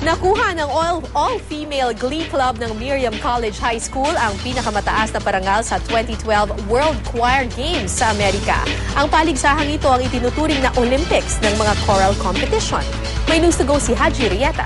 Nakuha ng all-female glee club ng Miriam College High School ang pinakamataas na parangal sa 2012 World Choir Games sa Amerika. Ang paligsahang ito ang itinuturing na Olympics ng mga choral competition. May news to go si Haji Rieta.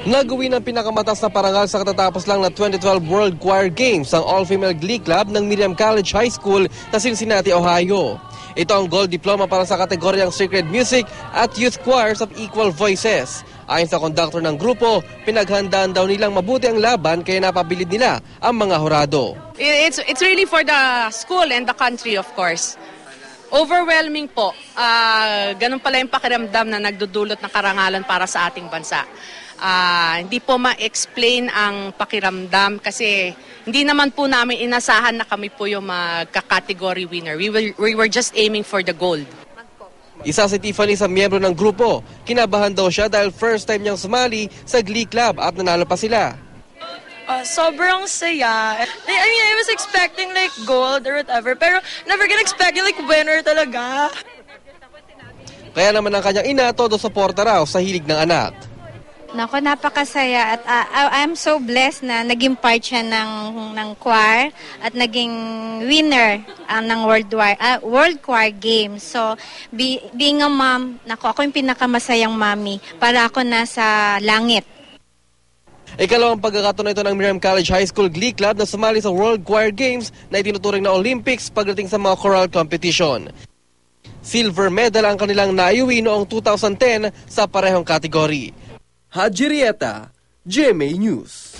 Nagawin ang pinakamataas na parangal sa katatapos lang na 2012 World Choir Games ang all-female glee club ng Miriam College High School sa Cincinnati, Ohio. Ito ang gold diploma para sa kategoryang Sacred Music at Youth Choirs of Equal Voices. Ayon sa conductor ng grupo, pinaghandaan daw nilang mabuti ang laban kaya napabilid nila ang mga hurado. It's really for the school and the country, of course. Overwhelming po. Ganun pala yung pakiramdam na nagdudulot ng karangalan para sa ating bansa. Hindi po ma-explain ang pakiramdam kasi hindi naman po namin inasahan na kami po yung magka-category winner. We were just aiming for the gold. Isa si Tiffany sa miyembro ng grupo. Kinabahan daw siya dahil first time niyang sumali sa glee club at nanalo pa sila. Sobrang saya. I mean, I was expecting like gold or whatever, pero never gonna expect like winner talaga. Kaya naman ang kanyang ina, todo suporta raw sa hilig ng anak. Nako, napakasaya at I'm so blessed na naging part siya ng choir at naging winner ng World Choir Games. So, being a mom, ako yung pinakamasayang mommy para ako nasa langit. Ikalawang pagkakataon ito ng Miriam College High School Glee Club na sumali sa World Choir Games na itinuturing na Olympics pagdating sa mga choral competition. Silver medal ang kanilang naiuwi noong 2010 sa parehong kategory. Haji Rieta, GMA News.